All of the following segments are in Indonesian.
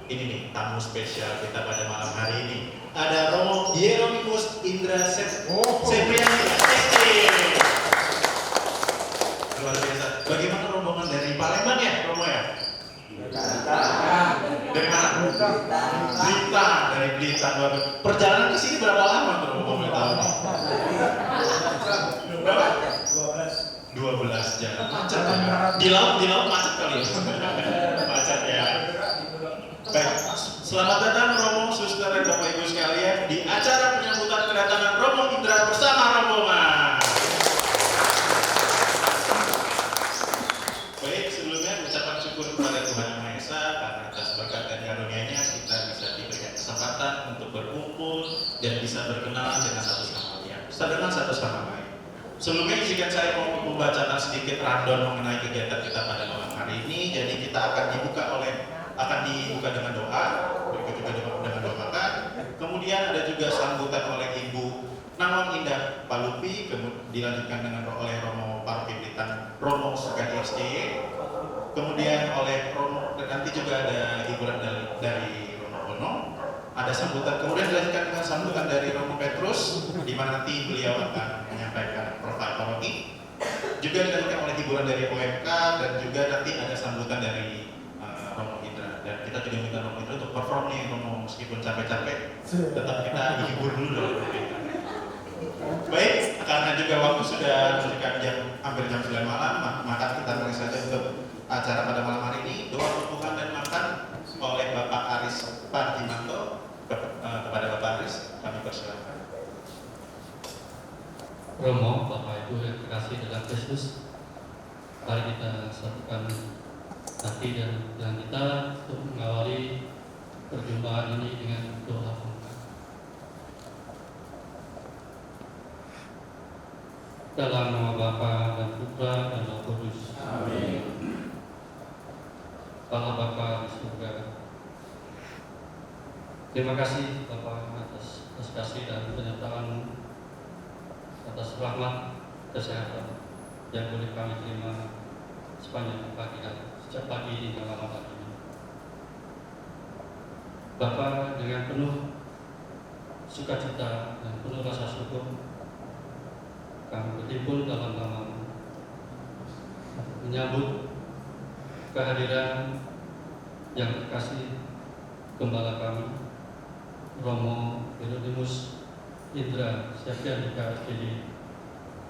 ini nih tamu spesial kita pada malam hari ini. Ada Romo Hieronymus Indra Septriani SC. Luar biasa. Bagaimana rombongan dari Palembang ya, Romo ya? Dari mana? Blitar, dari Blitar. Perjalanan ke sini berapa lama tuh Romo boleh tahu? Berapa? 12 jam. Macet ya. Di laut macet kali ya. Macet ya. Baik, selamat datang Romo, Suster, dan Bapak Ibu sekalian di acara penyambutan kedatangan Romo Indra bersama rombongan. Baik, sebelumnya ucapan syukur kepada Tuhan Yang Maha Esa karena atas berkat dan karunia-Nya kita bisa diberikan kesempatan untuk berkumpul dan bisa berkenalan dengan satu sama lain. Dengan satu sama lain. Sebelumnya izinkan saya mau membacakan sedikit rundown mengenai kegiatan kita pada malam hari ini. Jadi kita akan dibuka dengan doa, berikut juga dengan doa makan. Kemudian ada juga sambutan oleh Ibu Nawang Indah Palupi, kemudian dilanjutkan oleh Romo Paroki Blitar, Romo Sugati SC. Kemudian oleh Romo, dan nanti juga ada hiburan dari Romo Bono. Ada sambutan, kemudian dilanjutkan dengan sambutan dari Romo Petrus, di mana nanti beliau akan menyampaikan profil paroki. Juga dilanjutkan oleh hiburan dari OMK dan juga nanti ada sambutan dari Romo Indra. Dan kita juga minta Romo Indra untuk perform nih, Romo, meskipun capek-capek, tetap kita dihibur dulu dari Romo Indra. Baik, karena juga waktu sudah menunjukkan hampir jam 9 malam, maka kita mulai saja untuk acara pada malam hari ini. Doa pembukaan dan makan oleh Bapak Aris Parjimanto. Kepada Bapak Aris, kami persilakan. Romo, Bapak Ibu yang terkasih dalam Kristus, mari kita satukan hati dan pikiran kita untuk mengawali perjumpaan ini dengan doa pembukaan. Dalam nama Bapa dan Putra dan Roh Kudus. Amin. Allah Bapa di surga, terima kasih Bapa atas kasih dan penyertaan, atas rahmat kesehatan yang boleh kami terima sepanjang pagi hari, sejak pagi hingga malam hari ini. Bapa, dengan penuh sukacita dan penuh rasa syukur kami berhimpun dalam nama-Mu menyambut kehadiran yang terkasih Gembala kami Romo Hieronymus Indra Septriani SPD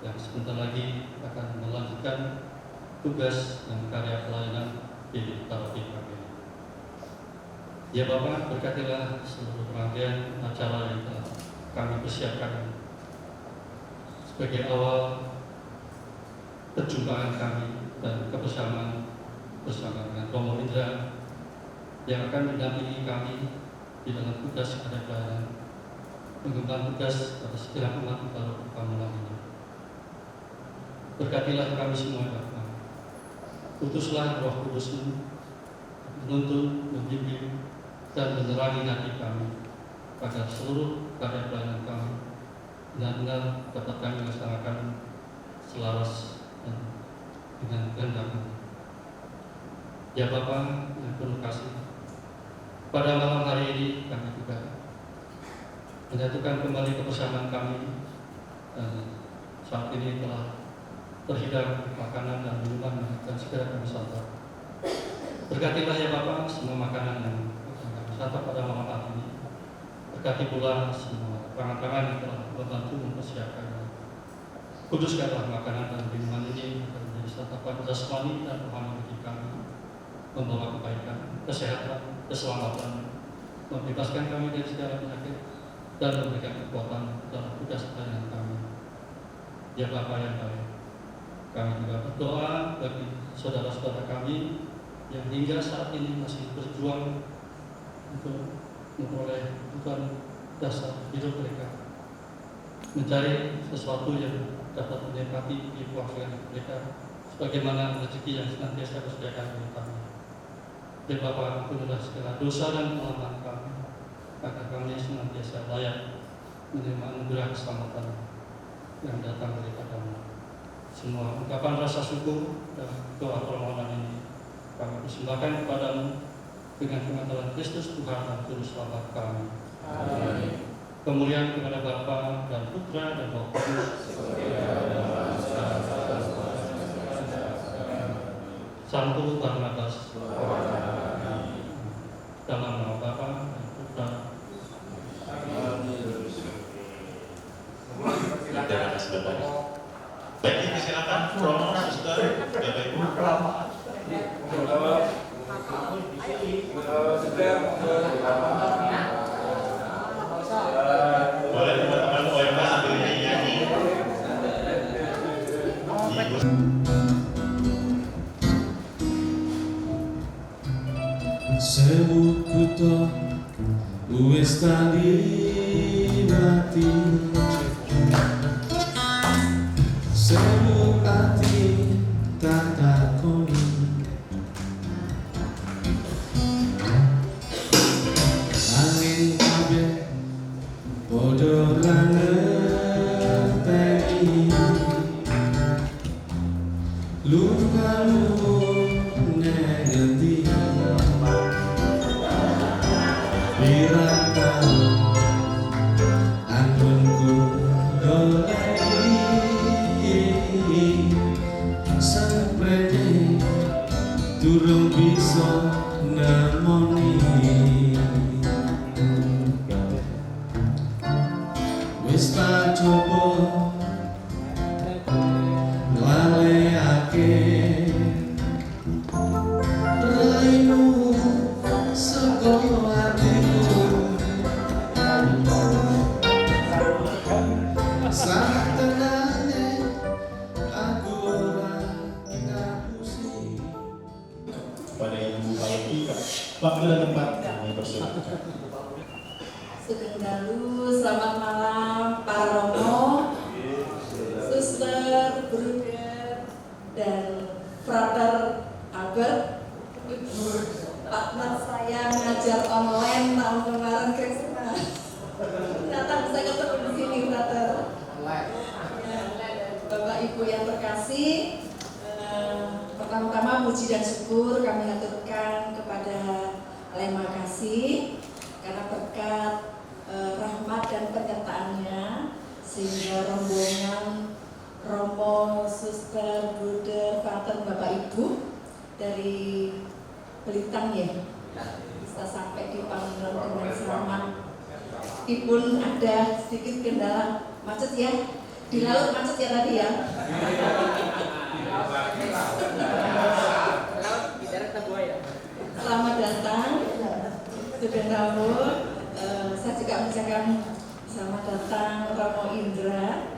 yang sebentar lagi akan melanjutkan tugas dan karya pelayanan di paroki kami. Ya Bapak, berkatilah seluruh rangkaian acara yang telah kami persiapkan sebagai awal perjumpaan kami dan kebersamaan bersama dengan Romo Indra yang akan mendampingi kami di dalam tugas karya pelayanan, mengemban tugas atas setiap umat baru malam ini. Berkatilah kami semua, Bapak. Utuslah Roh Kudus-Mu menuntun, membimbing, dan menerangi hati kami agar seluruh karya pelayanan kami benar-benar dapat kami laksanakan selaras dan dengan kehendak-Mu. Ya Bapak yang penuh kasih, pada malam hari ini kami juga menyatukan kembali kebersamaan kami dan saat ini telah terhidang makanan dan minuman yang akan segera kami santap. Berkatilah ya Bapak semua makanan yang akan kami santap pada malam hari ini. Berkati pula semua tangan-tangan yang telah membantu mempersiapkannya. Kuduskanlah makanan dan minuman ini akan menjadi santapan jasmani dan rohani bagi kami, membawa kebaikan, kesehatan, keselamatan, membebaskan kami dari segala penyakit, dan memberikan kekuatan dalam tugas pelayanan kami. Ya Bapa yang baik, kami juga berdoa bagi saudara-saudara kami yang hingga saat ini masih berjuang untuk memperoleh kebutuhan dasar hidup mereka, mencari sesuatu yang dapat menikmati kehidupan mereka, sebagaimana rezeki yang senantiasa disediakan oleh kami. Dan Bapa, ampunilah segala dosa dan kesalahan kami, agar kami senantiasa layak menerima anugerah keselamatan yang datang daripada-Mu. Semua ungkapan rasa syukur dan doa permohonan ini kami persembahkan kepada-Mu dengan pengetahuan Kristus Tuhan dan Juru Selamat kami. Kemuliaan kepada Bapa dan Putra dan Roh Kudus. Satu Barnabas. Dalam nama Bapa dan Putra. Terima kasih Bapak. Baik, silakan Romo, Suster, Bapak Ibu. Boleh teman-teman OMK sambil nyanyi. Ibu. Sebut kuto wis taliwati, sebut ati tak takoni, angin kabeh padha ra ngerteni, luka-luka ning endi Pirang anggunku goleki saprene durung bisa nemoni, wis tak coba nglalekake raimu saka atiku, sak tenane aku ora ngapusi. Pada Ibu Baiki, waktu dan tempat kami persilakan. Sugeng dalu, selamat malam Pak Romo, Suster, Bruder, dan Frater Albert. Partner saya ngajar online tahun kemarin Krismas. Ternyata bisa ketemu di sini, Frater. Bapak Ibu yang terkasih, pertama-tama puji dan syukur kami aturkan kepada Lema Kasih karena berkat rahmat dan penyertaannya sehingga rombongan Romo, Suster, Bruder, Frater, Bapak Ibu dari Belitung ya bisa sampai di Panggilan dengan selamat. Meskipun ada sedikit kendala macet ya, di laut macet ya tadi ya. Selamat datang, Sugeng dalu. Saya juga mengucapkan selamat datang Romo Indra.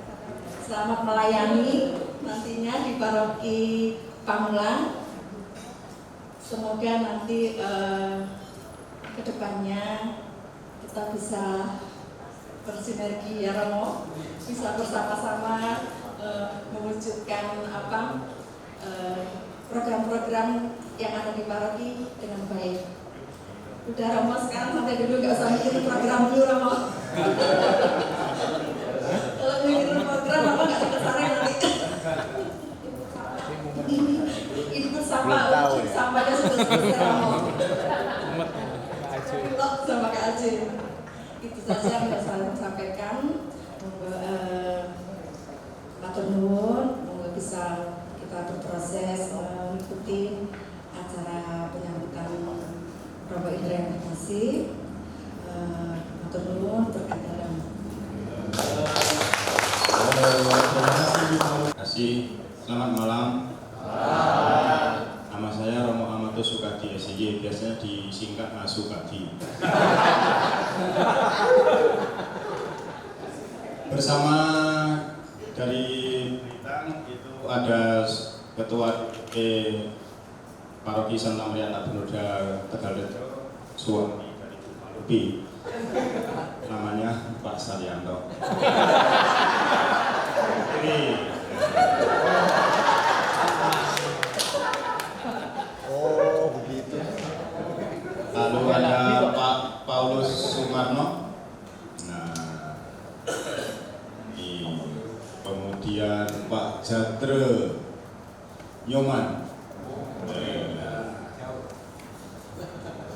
Selamat melayani nantinya di Paroki Pamulang. Semoga nanti kedepannya kita bisa bersinergi ya Romo, bisa bersama-sama mewujudkan program-program yang ada di paroki dengan baik. Udah Romo sekarang sampai dulu nggak usah mikirin program dulu Romo. Kalau mikirin program Romo nggak selesai nanti. Ini sampahnya sudah selesai Romo. Sama Kak Aceh. Itu saja yang bisa saya sampaikan. Matur nuwun, moga bisa kita berproses mengikuti acara penyambutan Romo Indra yang terkasih. Matur nuwun, berkat dalam. Terima kasih. Selamat malam. Nama saya Romo Amatus Sukadi SJ, biasanya disingkat Sukadi. Bersama dari Belitung itu ada Ketua Paroki Santa Maria Anak Benoda Tegalrejo, suami dari Lupi, namanya Pak Saryanto. Ini lalu ada Pak Paulus Sumarno. Nah, ini kemudian Pak Jatre Nyoman.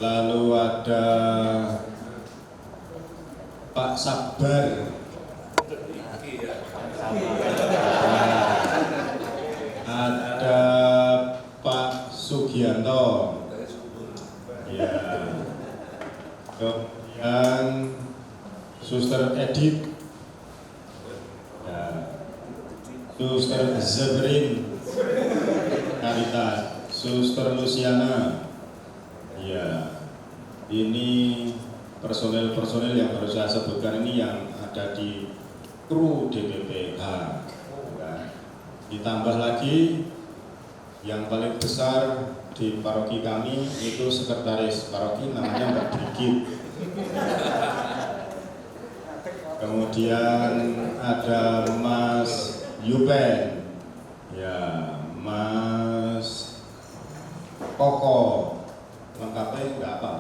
lalu ada Pak Sabar, ada Pak Sugianto, ya, kemudian Suster Edith, ya, Suster Zebrin Karitas, Suster Luciana, ya, ini personel-personel yang baru saya sebutkan ini yang ada di kru DPPH. Ya. Ditambah lagi yang paling besar di paroki kami itu sekretaris paroki namanya Mbak Brigit. Kemudian ada Mas Yupen, ya, Mas Koko, lengkapnya nggak apa,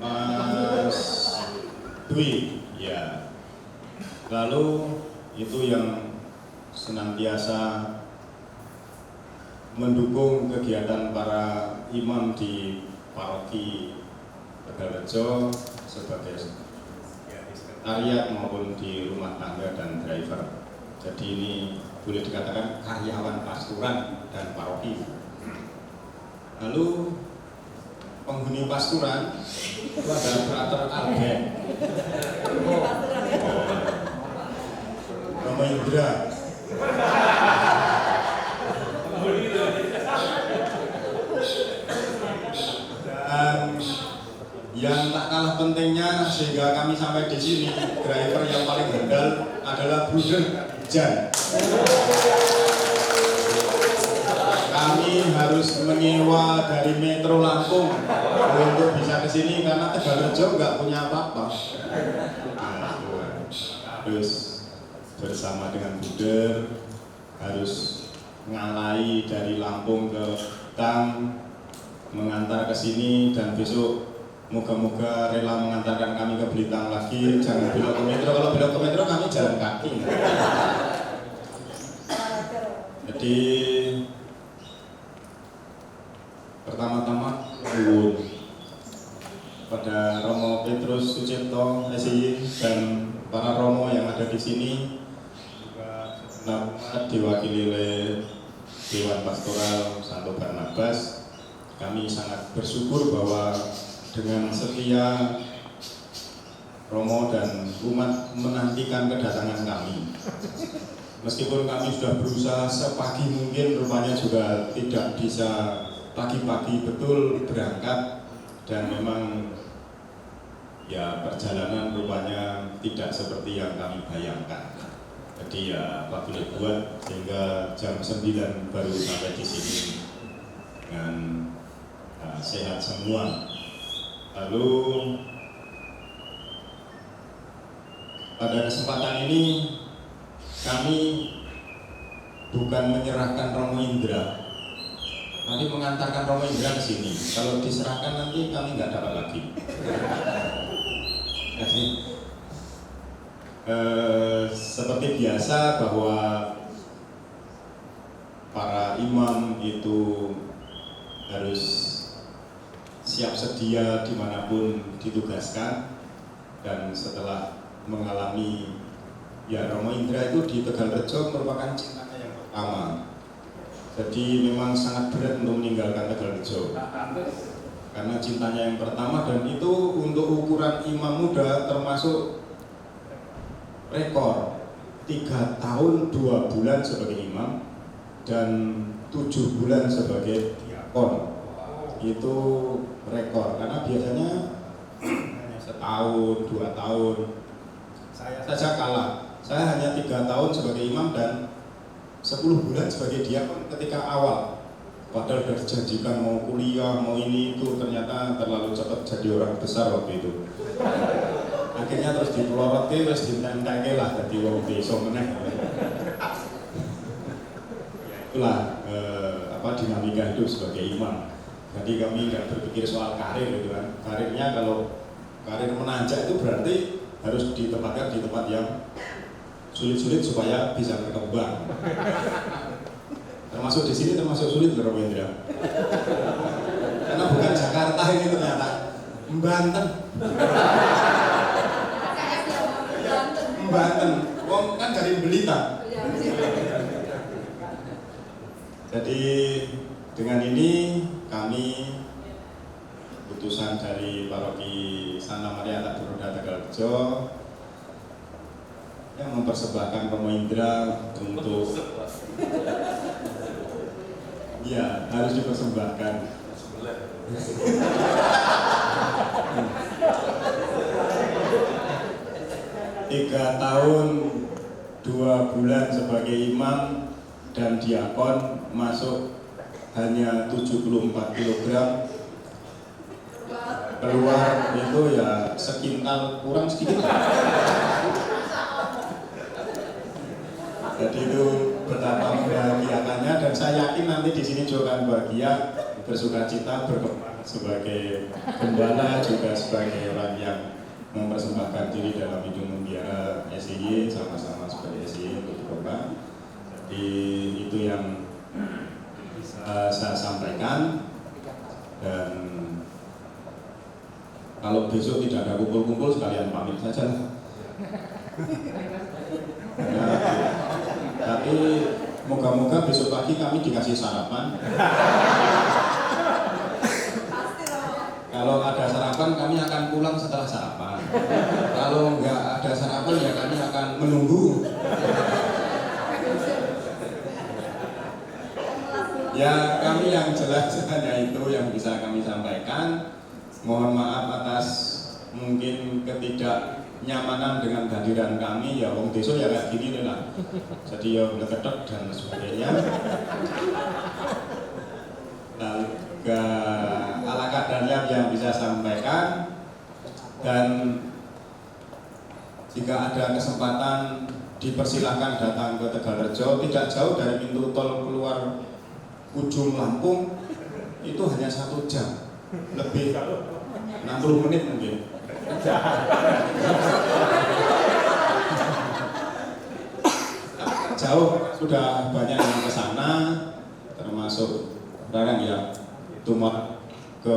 Mas Dwi, ya. Lalu itu yang senantiasa mendukung kegiatan para imam di paroki Tegalrejo sebagai sekretariat maupun di rumah tangga dan driver. Jadi ini boleh dikatakan karyawan pasturan dan paroki. Lalu penghuni pasturan itu ada Frater Alben, Romo Indra, dan yang tak kalah pentingnya sehingga kami sampai di sini, driver yang paling handal adalah Bruder Jan. Kami harus menyewa dari Metro Lampung untuk bisa ke sini karena Tegalrejo nggak punya apa-apa. Nah, terus bersama dengan Buder harus ngalai dari Lampung ke Tang, mengantar ke sini, dan besok moga-moga rela mengantarkan kami ke Blitar lagi. Jangan belok ke Metro, kalau belok ke Metro kami jalan kaki. Jadi pertama-tama nuwun pada Romo Petrus Sucipto SI dan para romo yang ada di sini, juga segenap diwakili oleh Dewan Pastoral Santo Barnabas. Kami sangat bersyukur bahwa dengan setia romo dan umat menantikan kedatangan kami. Meskipun kami sudah berusaha sepagi mungkin, rupanya juga tidak bisa pagi-pagi betul berangkat, dan memang ya perjalanan rupanya tidak seperti yang kami bayangkan. Jadi ya apa boleh buat, sehingga jam 9 baru sampai di sini dengan sehat semua. Lalu pada kesempatan ini kami bukan menyerahkan Romo Indra, nanti mengantarkan Romo Indra ke sini. Kalau diserahkan nanti kami nggak dapat lagi. Jadi seperti biasa bahwa para imam itu harus siap sedia dimanapun ditugaskan, dan setelah mengalami ya Romo Indra itu di Tegalrejo merupakan cintanya yang pertama. Jadi memang sangat berat untuk meninggalkan Tegalrejo karena cintanya yang pertama, dan itu untuk ukuran imam muda termasuk rekor. 3 tahun 2 bulan sebagai imam dan 7 bulan sebagai diakon. Itu rekor, karena biasanya hanya setahun, 2 tahun. Saya saja kalah. Saya hanya 3 tahun sebagai imam dan 10 bulan sebagai diakon ketika awal. Padahal sudah dijanjikan mau kuliah, mau ini itu, ternyata terlalu cepat jadi orang besar waktu itu. Akhirnya terus dipelorotke, terus ditenteke lah jadi wong desa meneh. Itulah dinamika hidup sebagai imam. Jadi kami nggak berpikir soal karir gitu kan. Karirnya kalau karir menanjak itu berarti harus ditempatkan di tempat yang sulit-sulit supaya bisa berkembang. Termasuk di sini termasuk sulit Romo Indra. Karena bukan Jakarta setelah ini ternyata Banten. Banten, wong kan dari Belita. Jadi dengan ini kami putusan dari Paroki Santa Maria Takburoda Tegalrejo yang mempersembahkan Romo Indra untuk ya harus dipersembahkan 3 tahun 2 bulan sebagai imam dan diakon, masuk hanya 74 kg, keluar itu ya sekintal kurang sedikit. Jadi itu betapa membahagiakannya, dan saya yakin nanti di sini juga akan bahagia, bersukacita, berkembang sebagai gembala, juga sebagai orang yang mempersembahkan diri dalam hidup membiara SIY, sama-sama sebagai SIY untuk berkembang. Jadi itu yang bisa saya sampaikan, dan kalau besok tidak ada kumpul-kumpul sekalian pamit saja lah. Ya, tapi moga-moga besok pagi kami dikasih sarapan. Kalau ada sarapan kami akan pulang setelah sarapan. Kalau nggak ada sarapan ya kami akan menunggu. Ya kami yang jelas hanya itu yang bisa kami sampaikan. Mohon maaf atas mungkin ketidaknyamanan dengan kehadiran kami, ya wong desa ya kayak gini lah. Jadi ya bleketek dan sebagainya. Lalu ke ala kadarnya yang bisa sampaikan, dan jika ada kesempatan dipersilahkan datang ke Tegalrejo, tidak jauh dari pintu tol keluar ujung Lampung, itu hanya 1 jam lebih 60 menit mungkin. Jauh, sudah banyak yang ke sana, termasuk sekarang ya cuma ke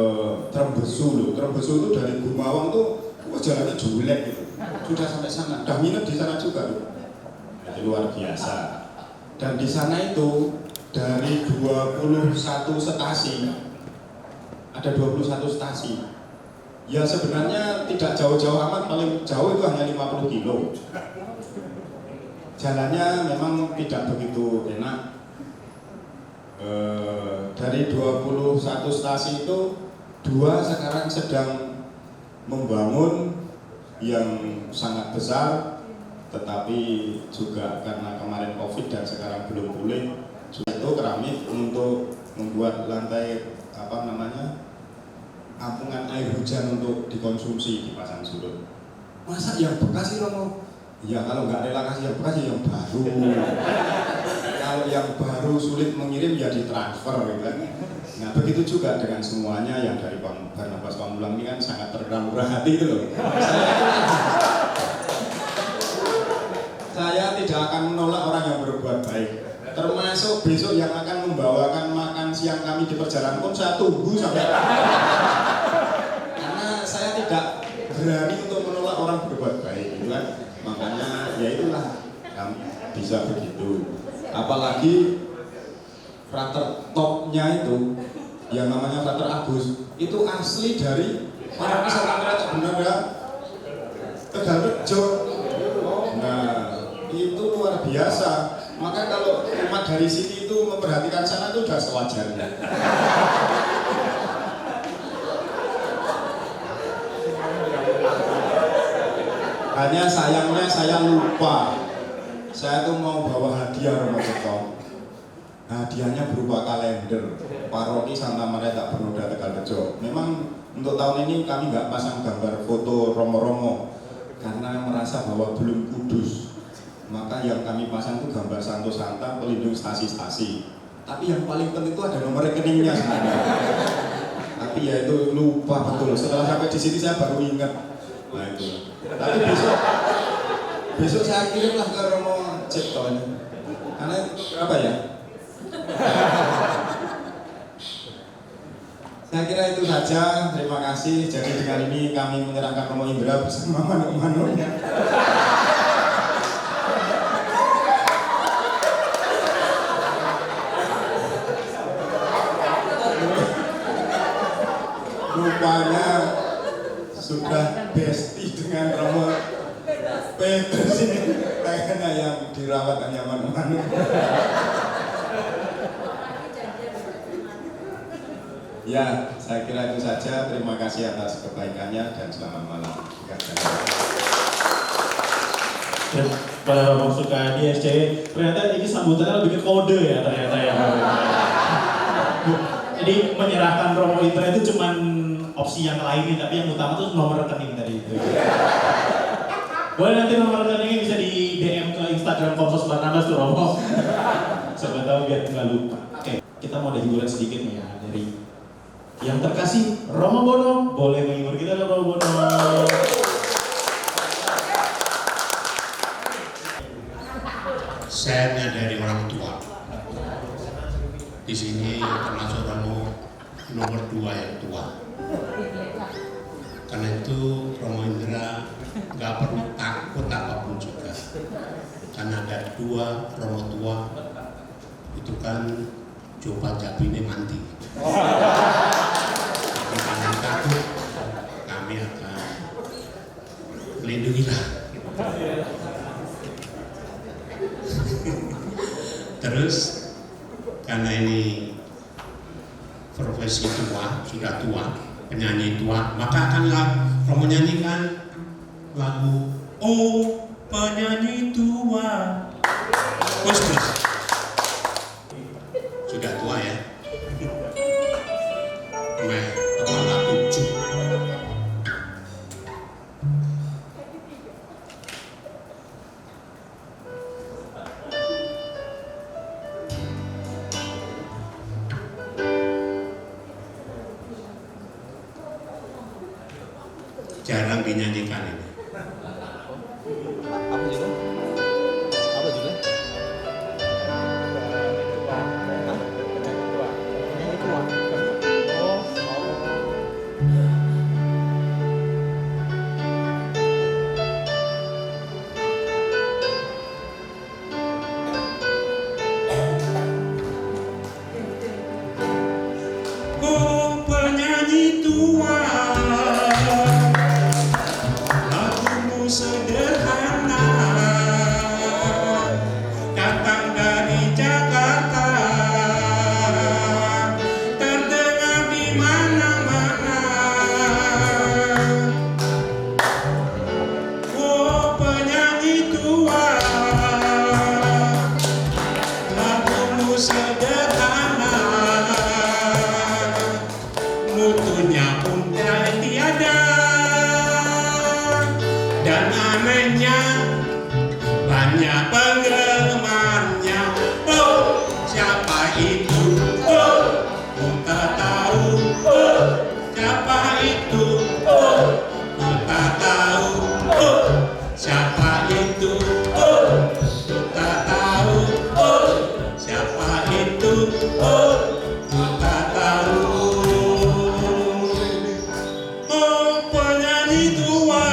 Trembesu loh. Trembesu itu dari Gumawang tuh jalannya jelek gitu. Sudah sampai sana, udah nginep di sana juga loh. Jadi luar biasa. Dan di sana itu dari 21 stasi, ada 21 stasi. Ya sebenarnya tidak jauh-jauh amat, paling jauh itu hanya 50 kilo. Jalannya memang tidak begitu enak. Dari 21 stasi itu 2 sekarang sedang membangun yang sangat besar, tetapi juga karena kemarin COVID dan sekarang belum pulih, itu keramik untuk membuat lantai ampungan air hujan untuk dikonsumsi di Pasang Surut. Masa yang bekas sih Romo? Ya kalau nggak rela kasih yang bekas ya yang baru. Kalau yang baru sulit mengirim ya ditransfer gitu kan. Nah begitu juga dengan semuanya yang dari Barnabas Pamulang ini kan sangat tergerak hati itu loh. Saya tidak akan menolak orang yang berbuat baik. Termasuk besok yang akan membawakan makan siang kami di perjalanan pun saya tunggu sampai. Karena saya tidak berani untuk menolak orang berbuat baik gitu kan. Makanya ya itulah kami bisa begitu. Apalagi frater topnya itu yang namanya frater Agus itu asli dari para wisata Takburoda Tegalrejo. Nah itu luar biasa. Maka kalau umat dari sini itu memperhatikan sana itu sudah sewajarnya. Hanya sayangnya saya lupa. Saya tuh mau bawa hadiah Romo Ceto. Hadiahnya berupa kalender Paroki Santa Maria Takburoda Tegalrejo. Memang untuk tahun ini kami nggak pasang gambar foto Romo-Romo karena merasa bahwa belum kudus. Maka yang kami pasang itu gambar Santo Santa pelindung stasi-stasi. Tapi yang paling penting itu ada nomor rekeningnya sebenarnya. Tapi ya itu lupa betul. Setelah sampai di sini saya baru ingat. Nah itu. Tapi besok saya kirimlah ke Romo Cipto ini. Karena berapa ya? Saya kira itu saja. Terima kasih. Jadi dengan ini kami menyerahkan Romo Indra bersama manuk-manuknya. Rupanya sudah bestie dengan Romo Petrus ini. Kayaknya yang dirawat hanya manuk-manuk. Ya, saya kira itu saja. Terima kasih atas kebaikannya dan selamat malam. Dan pada Romo Sukadi SCW, ternyata ini sambutannya lebih ke kode ya ternyata ya. Jadi menyerahkan Romo Indra itu cuman opsi yang lainnya, tapi yang utama tuh nomor rekening tadi itu. Boleh nanti nomor rekeningnya bisa di DM ke Instagram Komsos Barnabas tuh Romo. Siapa tahu biar nggak lupa. Oke, kita mau ada hiburan sedikit nih ya dari yang terkasih Romo Bono. Boleh menghibur kita Romo Bono. Saya dari orang tua. Di sini termasuk Romo nomor 2 yang tua. Karena itu Romo Indra nggak perlu takut apapun juga. Karena ada 2 Romo tua itu kan coba jabine mandi. Tapi jangan takut, kami akan melindungilah. Terus karena ini profesi tua, sudah tua, penyanyi tua, maka akanlah Romo menyanyikan lagu Oh Penyanyi Tua. Terus sudah tua ya. Kepala 7. Jarang dinyanyikan ini. Apa juga? Apa juga? Oh penyanyi tua, lagumu sederhana, datang dari Jakarta, terdengar di mana-mana. Oh penyanyi tua, lagumu sederhana, mutunya pun tiada, dan anehnya banyak penggemarnya. Oh siapa itu? Oh kita tahu. Oh siapa itu? Oh kita tahu. Oh siapa itu? Oh kita tahu. Oh siapa itu? Oh kita tahu. Oh penyanyi tua,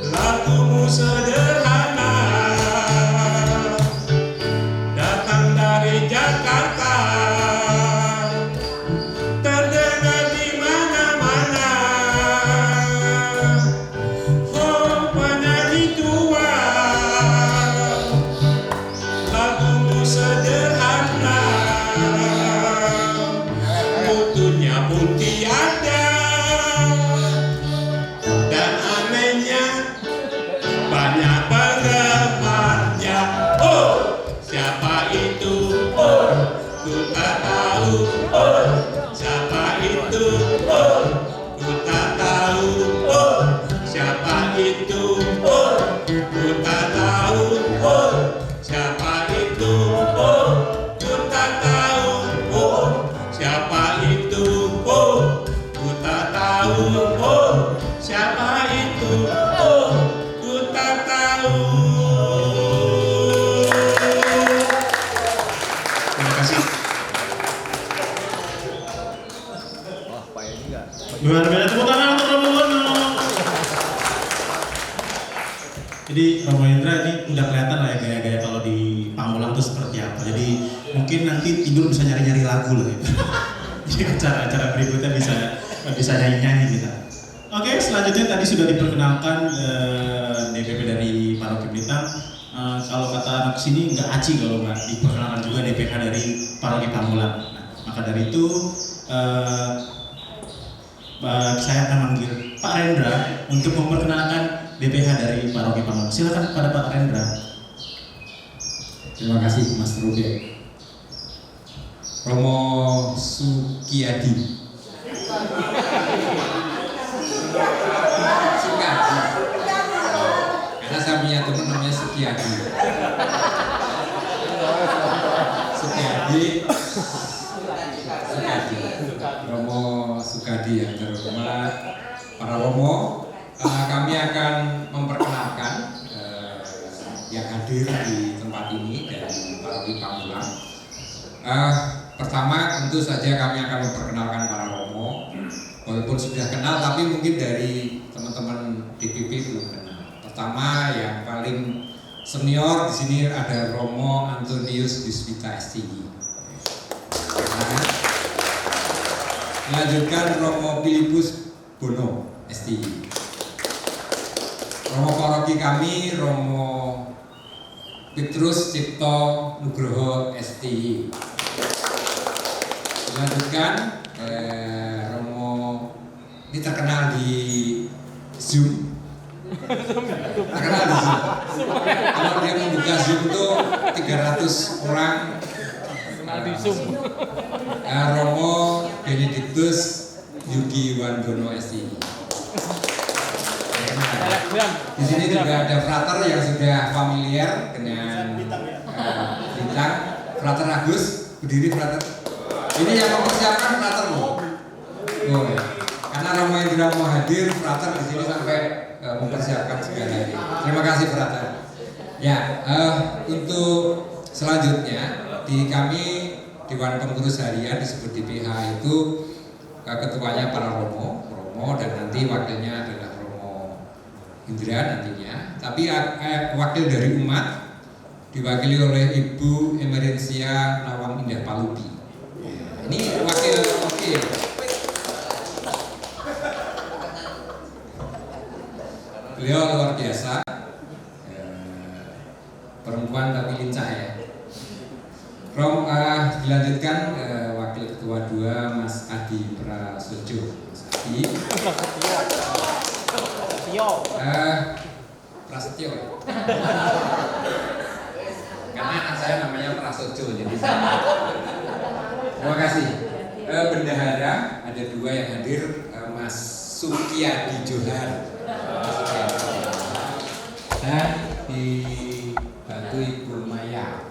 lagumu sederhana, datang dari Jakarta, terdengar di mana-mana. Oh penyanyi tua, lagumu sederhana, mutunya pun tiada, dan anehnya banyak penggemarnya. Oh siapa itu? Oh kita tahu. Oh siapa itu? Oh kita tahu. Oh siapa itu? Oh kita tahu. Oh siapa itu? Oh kita tahu. Oh siapa itu? Oh kita tahu. Oh siapa itu? Oh kita tahu. Terima kasih. Luar biasa, tepuk tangan untuk Romo Bono. Jadi Romo Indra ini udah kelihatan lah ya gaya-gaya kalau di Pamulang tuh seperti apa. Jadi mungkin nanti tidur bisa nyari-nyari lagu lah ya. Jadi acara-acara berikutnya bisa nyanyi-nyanyi kita. Oke, selanjutnya tadi sudah diperkenalkan DPP dari Paroki Blitar. Kalau kata anak sini nggak aci kalau nggak diperkenalkan juga DPH dari Paroki Pamulang. Nah, maka dari itu saya akan manggil Pak Rendra untuk memperkenalkan DPH dari Paroki Pamulang. Silakan kepada Pak Rendra. Terima kasih Mas Rude. Romo Sukiyadi. Sukiyadi. Karena saya punya teman namanya Sukiyadi. Sukiyadi. Romo Sukadi yang terhormat, para Romo, kami akan memperkenalkan yang hadir di tempat ini dari Paroki Pamulang. Pertama tentu saja kami akan memperkenalkan para Romo, walaupun sudah kenal tapi mungkin dari teman-teman DPP belum kenal. Pertama yang paling senior di sini ada Romo Antonius Yusvita STI. Melanjutkan Romo Filipus Bono STI. Romo paroki kami Romo Petrus Cipto Nugroho STI. Melanjutkan Romo ini terkenal di Zoom. Terkenal di Zoom. Kalau dia membuka Zoom itu 300 orang. Di Zoom. Romo Benedictus Yugi Wandono STI. Di sini juga ada frater yang sudah familiar dengan bintang. Frater Agus, berdiri frater. Ini yang mempersiapkan frater loh. Oh, ya. Karena Romo Indra mau hadir, frater di sini sampai mempersiapkan segalanya. Terima kasih frater. Ya, untuk selanjutnya di kami Dewan Pengurus Harian disebut DPH itu ketuanya para Romo dan nanti wakilnya adalah Romo Indra nantinya. Tapi wakil dari umat diwakili oleh Ibu Emerensia Nawang Indah Palubi. Ini wakil oke. Beliau luar biasa, perempuan tapi lincah ya. Dilanjutkan wakil ketua 2 Mas Adi Prasetyo. Mas Adi. Prasetyo. Karena anak saya namanya Prasetyo jadi sama. Terima kasih. Bendahara ada 2 yang hadir, Mas Sukiyadi Johar. Dan dibantu Ibu Maya.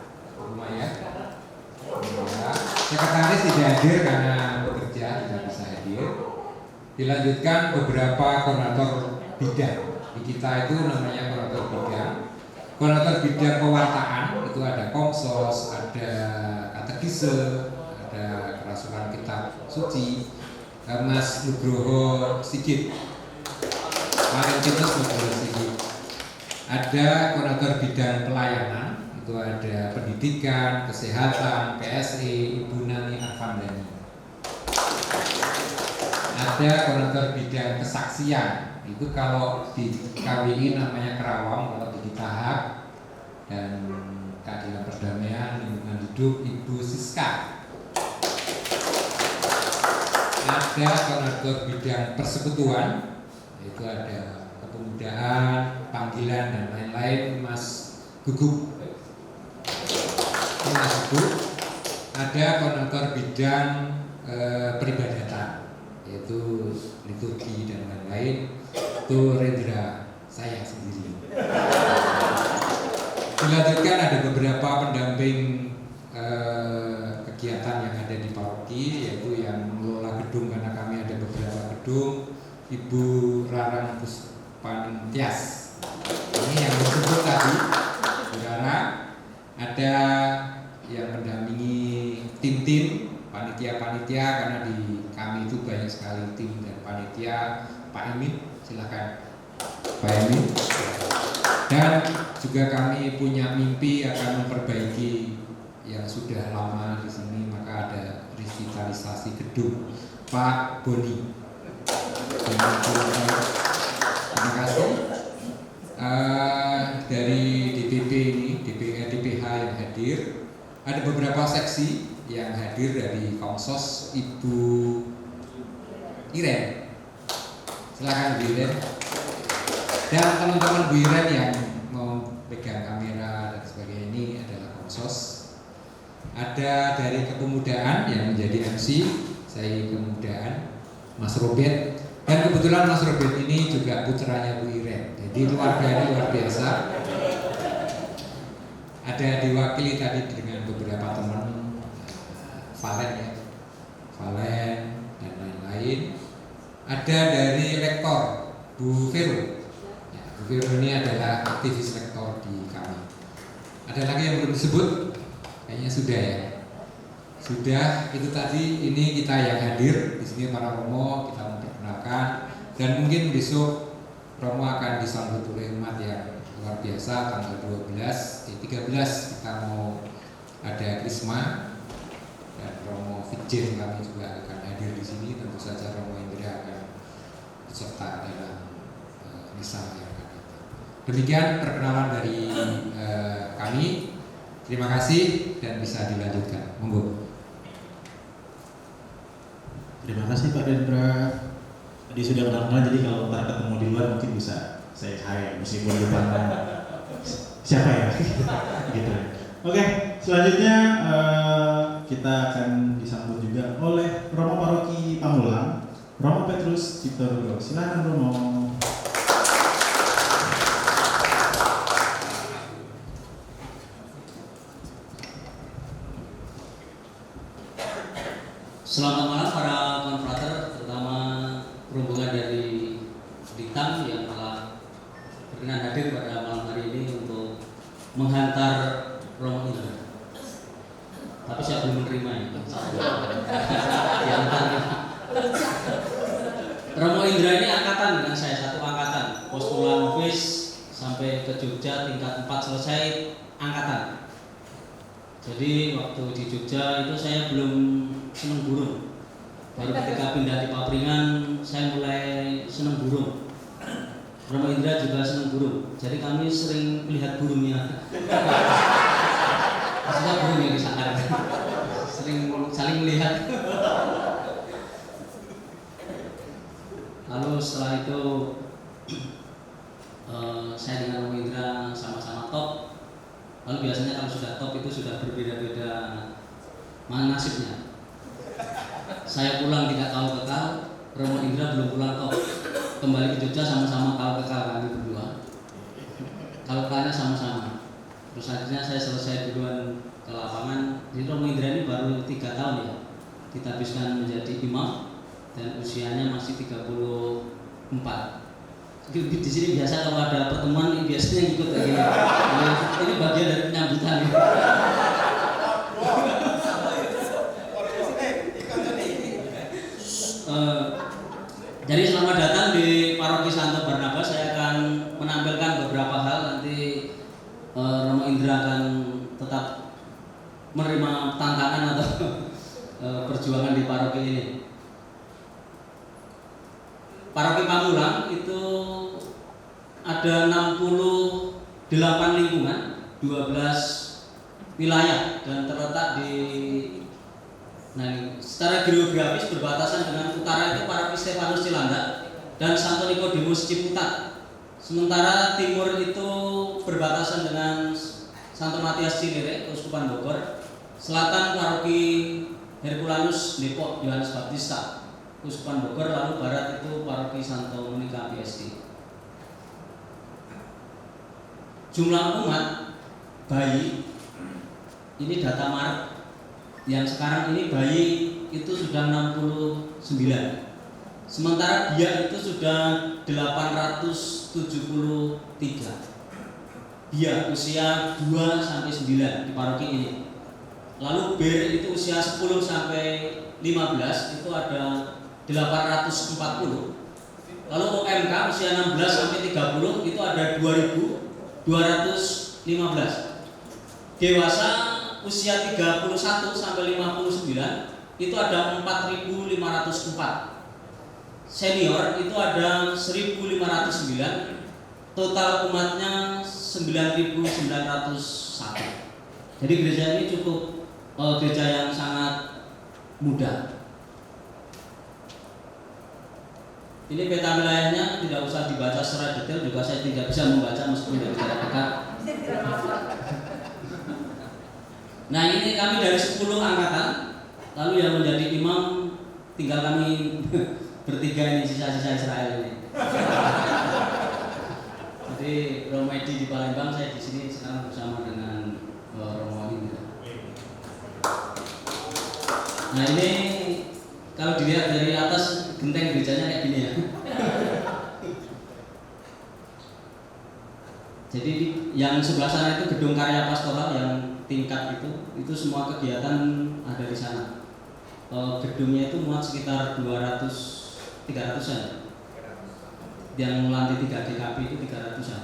Sekretaris tidak hadir karena bekerja, tidak bisa hadir. Dilanjutkan beberapa koordinator bidang. Di kita itu namanya koordinator bidang. Koordinator bidang pewartaan itu ada Komsos, ada katekise, ada kerasukan kitab suci, Mas Nugroho Sigit, Valentinus Nugroho Sigit. Ada koordinator bidang pelayanan. Itu ada pendidikan, kesehatan, PSE, Ibu Nani Arfandani. Ada koordinator bidang kesaksian, itu kalau di KWI namanya Kerawang, kalau di Tahap dan Keadilan Perdamaian Lingkungan Hidup Ibu Siska. Ada koordinator bidang persekutuan, itu ada kepemudaan, panggilan dan lain-lain Mas Gugup. Ada koordinator bidang peribadatan, yaitu liturgi dan lain-lain, itu Rendra saya sendiri. Dilanjutkan ada beberapa pendamping kegiatan yang ada di paroki, yaitu yang mengelola gedung karena kami ada beberapa gedung, Ibu Rarang Puspantias. Ini yang disebut tadi, saudara. Ada yang mendampingi tim-tim panitia panitia-panitia, karena di kami itu banyak sekali tim dan panitia. Pak Emin, silakan Pak Emin. Dan juga kami punya mimpi akan memperbaiki yang sudah lama di sini, maka ada revitalisasi gedung. Pak Boni, terima kasih. Dari DPP ini, DPH yang hadir, ada beberapa seksi yang hadir dari Komsos, Ibu Iren, silakan Bu Iren. Dan teman-teman Bu Iren yang mau pegang kamera dan sebagainya, ini adalah Komsos. Ada dari kepemudaan yang menjadi MC, saya kepemudaan, Mas Robert. Dan kebetulan Mas Robert ini juga putranya Bu Iren, jadi keluarganya luar biasa. Ada diwakili tadi dengan beberapa teman, Valen ya, Valen dan lain-lain. Ada dari rektor Bu Vero. Ya, Bu Vero ini adalah aktivis rektor di kami. Ada lagi yang belum disebut? Kayaknya sudah ya. Sudah, itu tadi. Ini kita yang hadir di sini, para Romo, kita memperkenalkan. Dan mungkin besok Romo akan disambut oleh umat yang luar biasa. Tanggal 13 kita mau ada krisma, dan Romo Fitjen kami juga akan hadir di sini. Tentu saja Romo Indra akan serta dalam misa yang akan datang. Demikian perkenalan dari kami. Terima kasih dan bisa dilanjutkan. Monggo. Terima kasih Pak Dendra. Tadi sudah kenal, jadi kalau ntar ketemu di luar mungkin bisa saya hai meskipun di depan siapa ya gitu. Oke, selanjutnya kita akan disambut juga oleh Romo Paroki Pamulang, Romo Petrus Ciptorugo. Silakan Romo. Selamat malam para konfrater, terutama rombongan dari Ditang yang telah berkenan hadir pada malam hari ini untuk menghantar Romo Indra. Tapi saya belum menerima ini. Romo Indra ini angkatan dengan saya, satu angkatan. Postulan FIS sampai ke Jogja tingkat 4 selesai angkatan. Jadi waktu di Jogja itu saya belum seneng burung. Baru ketika pindah di Papringan saya mulai seneng burung. Romo Indra juga seneng burung. Jadi kami sering melihat burungnya. Maksudnya burung yang disangkar. Sering saling melihat. Lalu setelah itu saya dengan Romo Indra sama-sama top. Lalu biasanya kalau sudah top itu sudah berbeda-beda nasibnya. Saya pulang tidak tahu kekal, Romo Indra belum pulang top. Kembali ke Jogja sama-sama tahu kekal kami berdua. Kalau kekalnya sama-sama. Terus akhirnya saya selesai duluan ke lapangan. Jadi Romo Indra ini baru 3 tahun ya. Kita habiskan menjadi imam dan usianya masih 34. Di sini biasa kalau ada pertemuan biasanya ikut lagi. Ini bagian dari penyambutan. Jadi selamat datang di Paroki Santo Barnabas. Saya akan menampilkan beberapa hal. Nanti Romo Indra akan tetap menerima tantangan atau perjuangan di paroki ini. Paroki Pamulang itu ada 68 lingkungan, 12 wilayah dan terletak di secara geografis berbatasan dengan utara itu Paroki Stefanus Cilandak dan Santo Nikodemus Ciputat. Sementara timur itu berbatasan dengan Santo Matias Cinere, Keuskupan Bogor. Selatan Paroki Herculanus Depok Yohanes Baptista, Keuskupan Bogor. Lalu barat itu Paroki Santo Monica PSD. Jumlah umat bayi ini data Maret yang sekarang ini bayi itu sudah 69. Sementara biak itu sudah 873. Biak usia 2 sampai 9 di paroki ini. Lalu BER itu usia 10 sampai itu ada 840. Lalu OMK usia 16 sampai 30 itu ada 2.215. Dewasa usia 31 sampai 59 itu ada 4.504. Senior itu ada 1.509. Total umatnya 9.901. Jadi gereja ini cukup gereja yang sangat muda. Ini peta wilayahnya tidak usah dibaca secara detail, juga saya tidak bisa membaca meskipun dari jarak dekat. Nah, ini kami dari 10 angkatan, lalu yang menjadi imam tinggal kami bertiga ini, sisa-sisa Israel ini. Jadi Romo Edi di Palembang, saya di sini sekarang bersama dengan Romo Indra. Nah, ini kalau dilihat dari atas genteng gerejanya kayak gini ya. Jadi yang sebelah sana itu gedung karya pastoral yang tingkat itu semua kegiatan ada di sana. Gedungnya itu muat sekitar 300-an. Yang lantai 3 DKP itu 300-an.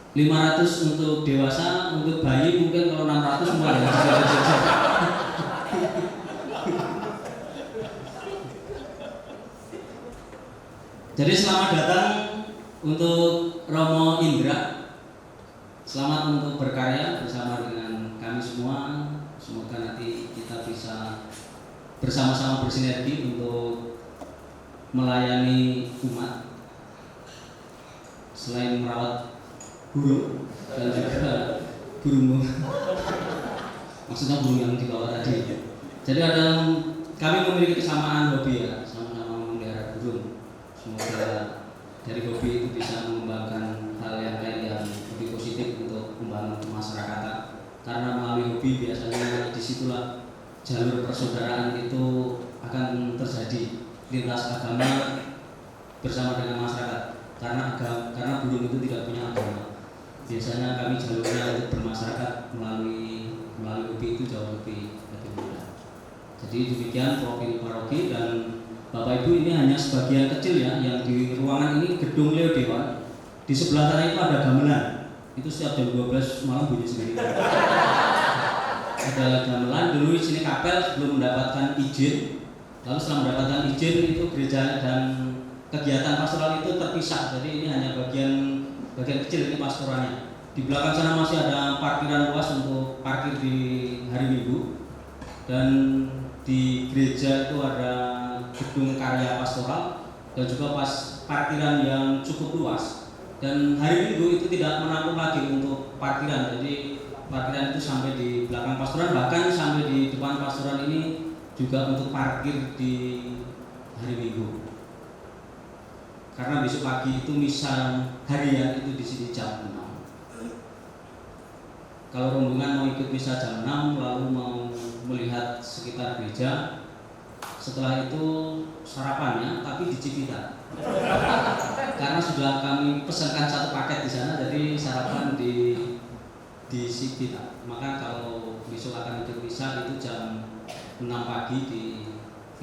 500 untuk dewasa, untuk bayi mungkin kalau 600 semua ya. Jadi selamat datang untuk Romo Indra. Selamat untuk berkarya bersama dengan kami semua. Semoga nanti kita bisa bersama-sama bersinergi untuk melayani umat. Selain merawat burung dan juga burung, maksudnya burung yang dibawa tadi. Jadi kami memiliki kesamaan hobi ya, sama-sama memelihara burung. Semoga dari hobi itu bisa mengembangkan hal yang lain yang lebih positif untuk membangun kemasyarakatan. Karena melalui hobi biasanya disitulah jalur persaudaraan itu akan terjadi lintas agama bersama dengan masyarakat. Karena burung itu tidak punya agama. Biasanya kami jalurnya untuk bermasyarakat melalui hobi itu jauh lebih mudah. Jadi demikian profil paroki, dan Bapak Ibu ini hanya sebagian kecil ya, yang di ruangan ini gedung Leo Dewa. Di sebelah sana itu ada gamelan. Itu setiap jam 12 malam bunyi sendiri. Ada gamelan, dulu di sini kapel sebelum mendapatkan izin. Lalu setelah mendapatkan izin itu gereja dan kegiatan pastoral itu terpisah. Jadi ini hanya bagian kecil ini pastoralnya. Di belakang sana masih ada parkiran luas untuk parkir di hari Minggu. Dan di gereja itu ada gedung karya pastoral dan juga parkiran yang cukup luas. Dan hari Minggu itu tidak menampung lagi untuk parkiran. Jadi parkiran itu sampai di belakang pastoran, bahkan sampai di depan pastoran ini juga untuk parkir di hari Minggu. Karena besok pagi itu misa harian itu di sini jam 6. Kalau rombongan mau ikut misa jam 6 lalu mau melihat sekitar gereja, setelah itu sarapannya tapi di Cipita. Karena sudah kami pesankan satu paket di sana, jadi sarapan di Cipita. Maka kalau besok akan ikut misa itu jam 6 pagi di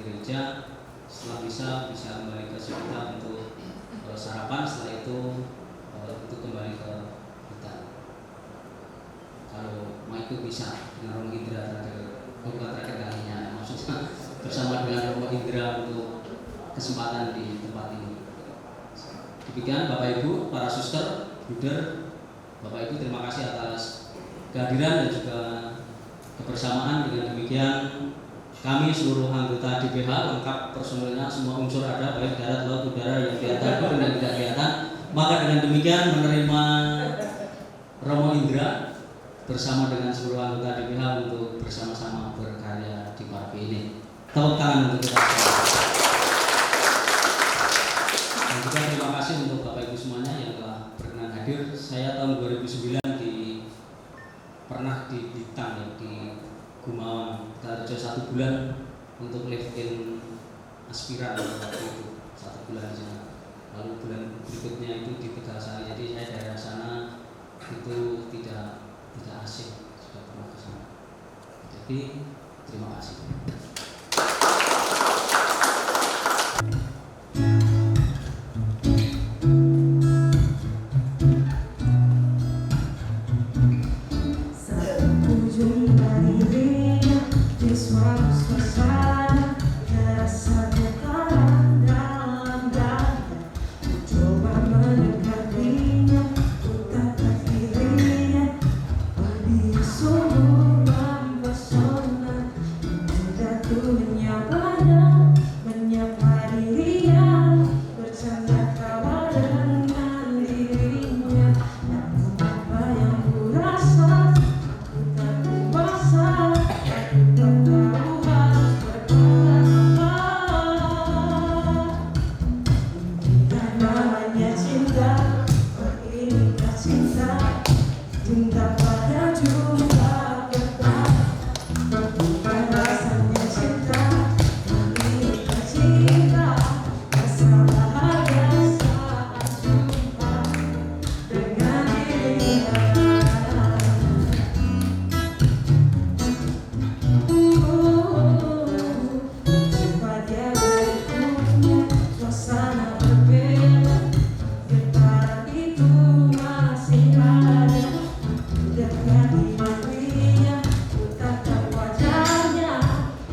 gereja. Setelah misa bisa kembali ke Cipita untuk sarapan, setelah itu kembali ke hutan. Kalau mau ikut misa dengan Romo Indra terakhir kalinya, maksudnya bersama dengan Romo Indra untuk kesempatan di tempat ini. Demikian Bapak Ibu, para suster, bruder, Bapak Ibu terima kasih atas kehadiran dan juga kebersamaan. Dengan demikian kami seluruh anggota DPH lengkap personilnya, semua unsur ada, baik darat, laut, udara, yang kelihatan dan tidak kelihatan. Maka dengan demikian menerima Romo Indra bersama dengan seluruh anggota DPH untuk bersama-sama berkarya di paroki ini. Tepuk tangan untuk kita semua. Dan juga terima kasih untuk Bapak Ibu semuanya yang telah berkenan hadir. Saya tahun 2009 pernah di Bintang ya, di Gumawan, kerja 1 bulan untuk live-in aspiran waktu itu 1 bulan di sana. Lalu bulan berikutnya itu di Tegasari. Jadi saya dari sana itu tidak asing, sudah pernah ke sana. Jadi Terima kasih. Ujung dari dirinya di suatu suasana terasa getaran dalam dada. Ku coba mendekatinya, ku tatap dirinya, lebih sungguh mempesona. Mudah ku menyapanya, menyapa dirinya, bercanda tawa dengan dirinya. Namun apa yang ku rasa, namanya cinta, oh inikah cinta, cinta pada jumpa pertama. Bukan rasanya cinta, oh inikah cinta, rasa bahagia saat jumpa dengan dirinya. Jumpa dia berikutnya, suasana berbeda, getaran itu masih ada. Dekati dirinya, ku tatap wajahnya,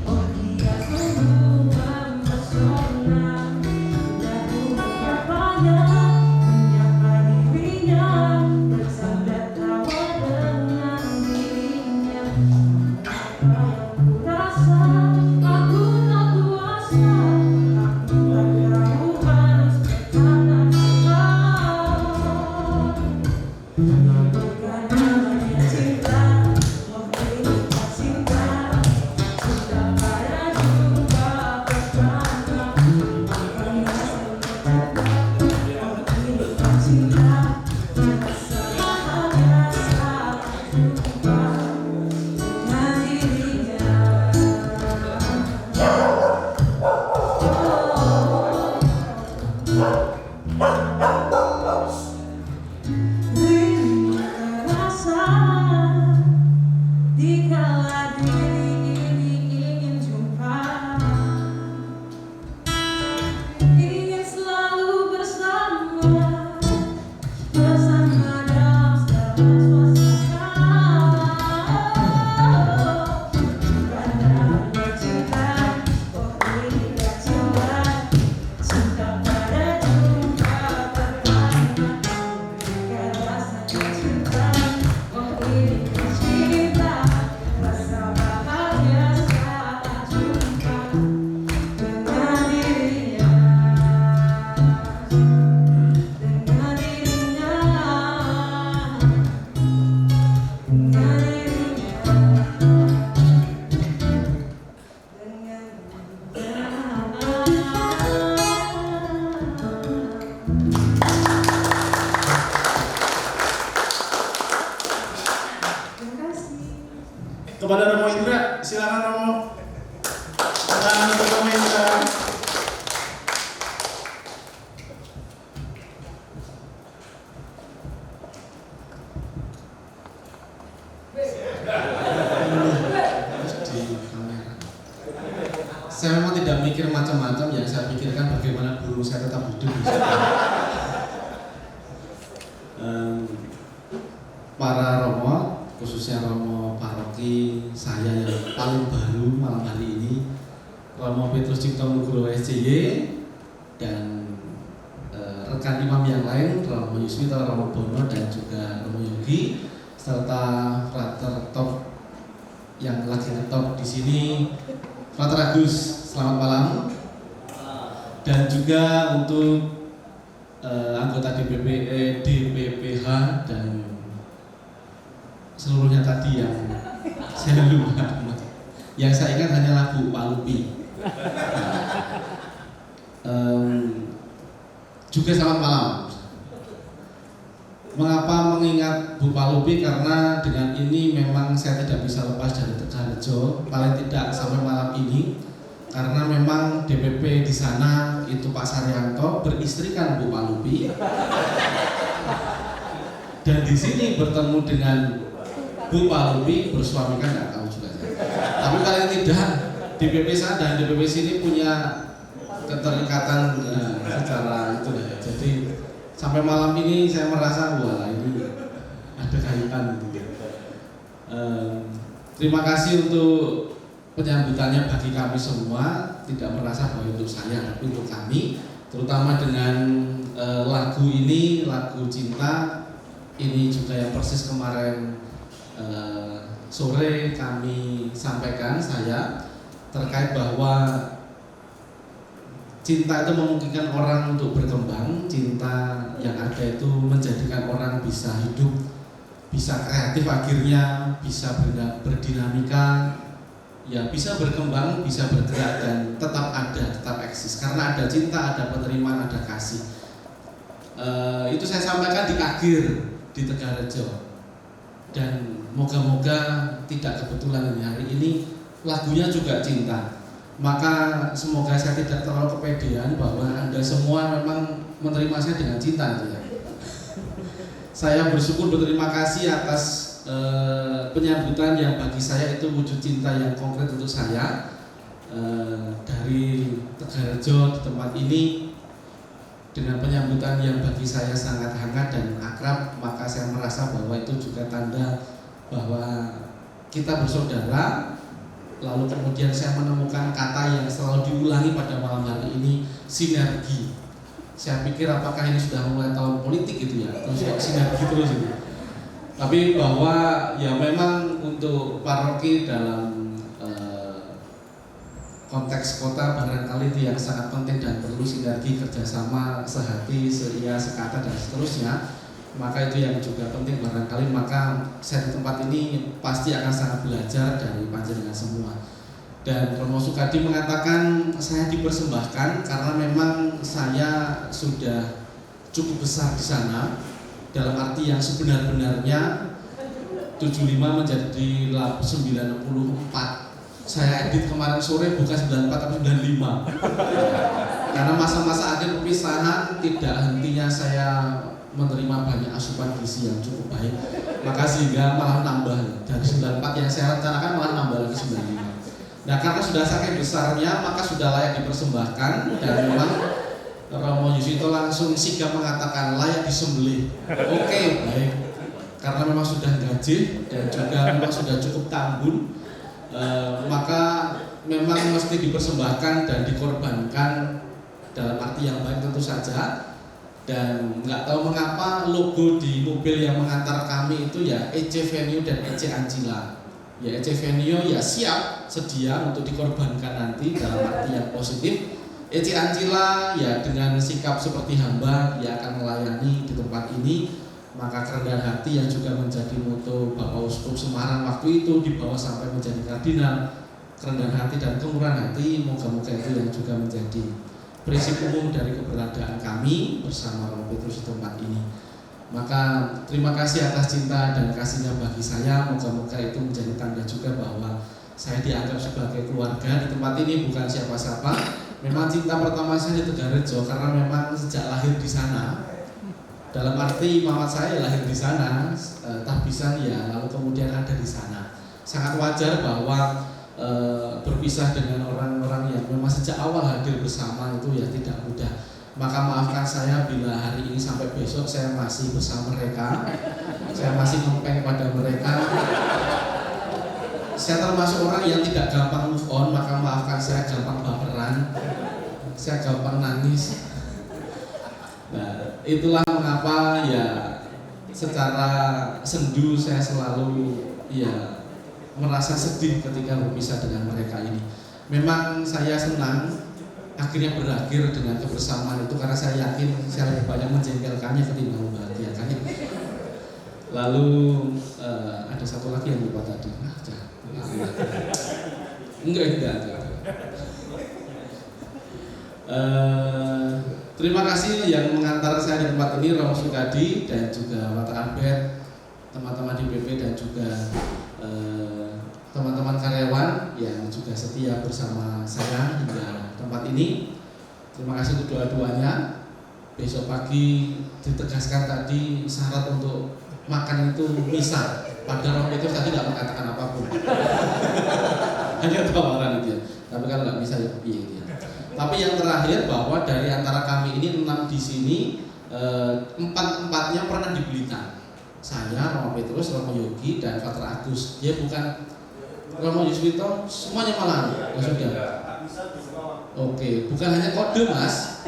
oh dia sungguh mempesona. Sudah ku menyapanya, menyapa dirinya, bersanda tawa dengan dirinya. Apa yang ku rasa, aku tak kuasa, aku tak tahu harus berkata apa. Bukan namanya cinta, oh inikah cinta, cinta pada jumpa pertama. Bukan rasanya cinta, oh inikah cinta, rasa bahagia saat jumpa dengan dirinya. Rindu terasa dikala diri ini ingin jumpa, ingin selalu bersama dalam segala suasana. Bukan namanya cinta, oh inikah cinta, cinta pada jumpa pertama. Bukan rasanya cinta, oh inikah cinta, rasa bahagia saat jumpa dengan dirinya. Dengan dirinya, dengan Terima kasih. Kepada Romo Indra, silakan Romo. Tangan untuk Romo Indra. Di kamera. Saya memang tidak mikir macam-macam, yang saya pikirkan bagaimana burung saya tetap hidup di sini. Para Romo, khususnya Romo paroki saya yang paling baru malam hari ini, Romo Petrus Cipto Nugroho SCY, dan rekan imam yang lain, Romo Yusmito, Romo Bono, dan juga Romo Yogi, serta Frater Top yang lagi ngetop di sini, Frater Agus, selamat malam. Dan juga untuk anggota DPPH dan seluruhnya tadi yang saya lupa. Yang saya ingat hanyalah Bu Palupi. Juga selamat malam. Mengapa mengingat Bu Palupi? Karena dengan ini memang saya tidak bisa lepas dari Tegalrejo, paling tidak sampai malam ini. Karena memang DPP di sana itu Pak Saryanto beristrikan Bu Palupi. Dan di sini bertemu dengan Bu Palupi bersuamikan, nggak tahu juga saya. Tapi paling tidak DPP saya dan DPP sini punya keterikatan secara itu ya. Jadi sampai malam ini saya merasa wah ini ada kaitan gitu. Terima kasih untuk penyambutannya bagi kami semua, tidak merasa bahwa untuk saya tapi untuk kami, terutama dengan lagu ini, lagu cinta ini juga yang persis kemarin sore kami sampaikan saya terkait bahwa cinta itu memungkinkan orang untuk berkembang, cinta yang ada itu menjadikan orang bisa hidup, bisa kreatif akhirnya, bisa berdinamika, ya bisa berkembang, bisa bergerak dan tetap ada, tetap eksis karena ada cinta, ada penerimaan, ada kasih. Itu saya sampaikan di akhir di Tegarejo dan moga-moga tidak kebetulan hari ini lagunya juga cinta. Maka semoga saya tidak terlalu kepedean bahwa Anda semua memang menerima saya dengan cinta gitu ya. Saya bersyukur berterima kasih atas penyambutan yang bagi saya itu wujud cinta yang konkret untuk saya dari Tegarejo di tempat ini dengan penyambutan yang bagi saya sangat hangat dan akrab, maka saya merasa bahwa itu juga tanda bahwa kita bersaudara. Lalu kemudian saya menemukan kata yang selalu diulangi pada malam hari ini, sinergi. Saya pikir apakah ini sudah mulai tahun politik gitu ya, terus kok sinergi terus itu. Tapi bahwa ya memang untuk paroki dalam konteks kota barangkali itu yang sangat penting dan perlu sinergi, kerjasama, sehati, seia, sekata dan seterusnya. Maka itu yang juga penting barangkali, maka saya di tempat ini pasti akan sangat belajar dari panjenengan semua. Dan Romo Sukadi mengatakan saya dipersembahkan karena memang saya sudah cukup besar di sana, dalam arti yang sebenar-benarnya 75 menjadi 94. Saya edit kemarin sore bukan 94 tapi 95. Karena masa-masa akhir perpisahan tidak hentinya saya menerima banyak asupan gizi yang cukup baik, maka sehingga malah nambah dari 94 yang saya rencanakan malah nambah lagi 95. Nah karena sudah saking besarnya maka sudah layak dipersembahkan dan memang Romo Yusito langsung sigap mengatakan layak disembelih. Oke, baik, karena memang sudah gaji dan juga memang sudah cukup tambun, maka memang mesti dipersembahkan dan dikorbankan dalam arti yang baik tentu saja. Dan nggak tahu mengapa logo di mobil yang mengantar kami itu ya EC Venue dan EC Ancila. Ya EC Venue ya siap sedia untuk dikorbankan nanti dalam arti yang positif. EC Ancila ya dengan sikap seperti hamba ya akan melayani di tempat ini. Maka kerendahan hati yang juga menjadi moto Bapak Uskup Semarang waktu itu dibawa sampai menjadi kardinal. Kerendahan hati dan kemurahan hati moga-moga itu yang juga menjadi prinsip umum dari keberadaan kami bersama Romo Petrus di tempat ini. Maka terima kasih atas cinta dan kasihnya bagi saya. Moga-moga itu menjadi tanda juga bahwa saya dianggap sebagai keluarga di tempat ini, bukan siapa-siapa. Memang cinta pertama saya di Tegarejo karena memang sejak lahir di sana. Dalam arti mamat saya lahir di sana, tahbisan ya, lalu kemudian ada di sana. Sangat wajar bahwa berpisah dengan orang-orang yang memang sejak awal hadir bersama itu ya tidak mudah. Maka maafkan saya bila hari ini sampai besok saya masih bersama mereka, saya masih ngempeng pada mereka. Saya termasuk orang yang tidak gampang move on, maka maafkan saya gampang baperan, saya gampang nangis. Nah, itulah mengapa ya secara sendu saya selalu ya merasa sedih ketika berpisah dengan mereka ini. Memang saya senang akhirnya berakhir dengan kebersamaan itu karena saya yakin saya lebih banyak menjengkelkannya ketimbang membahagiakannya. Lalu ada satu lagi yang lupa tadi. Enggak. Terima kasih yang mengantar saya di tempat ini, Romo Sukadi dan juga Water Albert, teman-teman di BP dan juga teman-teman karyawan yang juga setia bersama saya hingga tempat ini. Terima kasih untuk doa-doanya. Besok pagi ditegaskan tadi syarat untuk makan itu misa. Padahal Romo Petrus tadi nggak mengatakan apapun. hanya tawaran itu ya. Tapi kalau nggak bisa ya piye itu ya. Tapi yang terakhir bahwa dari antara kami ini 6 di sini 4-empatnya pernah di Blitar. Saya, Romo Petrus, Romo Yogi, dan Frater Agus. Dia bukan Romo Yuswito, semuanya malah ya sudah. Oke, bukan hanya kode mas.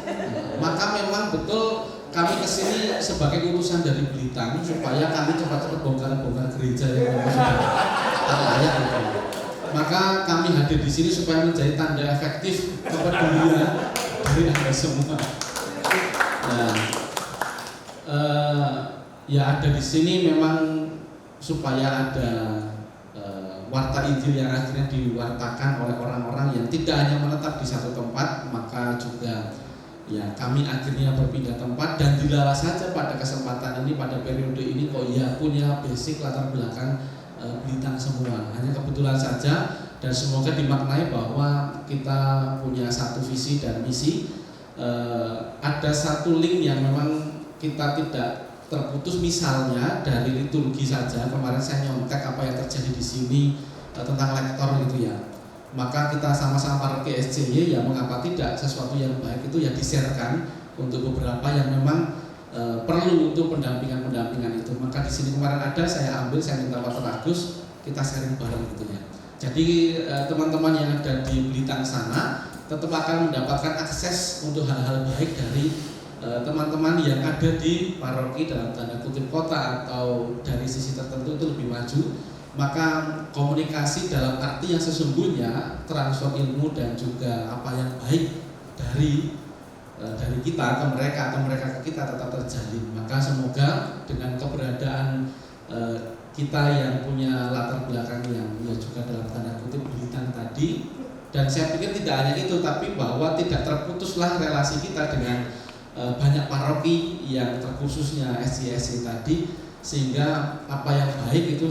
Maka memang betul kami kesini sebagai utusan dari Blitar supaya kami cepat-cepat bongkar gereja yang memang sudah tak layak itu. Maka kami hadir di sini supaya menjadi tanda efektif kepedulian dari Anda semua. Nah, ya ada di sini memang supaya ada warta Injil yang akhirnya diwartakan oleh orang-orang yang tidak hanya menetap di satu tempat, maka juga ya kami akhirnya berpindah tempat dan dilala saja pada kesempatan ini, pada periode ini kok ya punya basic latar belakang Blitar semua. Hanya kebetulan saja dan semoga dimaknai bahwa kita punya satu visi dan misi. Ada satu link yang memang kita tidak terputus, misalnya dari liturgi saja. Kemarin saya nyontek apa yang terjadi di sini tentang lektor gitu ya. Maka kita sama-sama paroki SCY ya mengapa tidak, sesuatu yang baik itu ya di-sharekan untuk beberapa yang memang perlu untuk pendampingan itu. Maka di sini kemarin ada, saya ambil, saya minta Frater Agus, kita sharing bareng gitu ya. Jadi teman-teman yang ada di Blitar sana tetap akan mendapatkan akses untuk hal-hal baik dari teman-teman yang ada di paroki dalam tanda kutip kota atau dari sisi tertentu itu lebih maju. Maka komunikasi dalam arti yang sesungguhnya, transfer ilmu dan juga apa yang baik dari kita ke mereka atau mereka ke kita tetap terjalin. Maka semoga dengan keberadaan kita yang punya latar belakang yang ya juga dalam tanda kutip Blitar tadi, dan saya pikir tidak hanya itu, tapi bahwa tidak terputuslah relasi kita dengan banyak paroki yang terkhususnya SCSC tadi, sehingga apa yang baik itu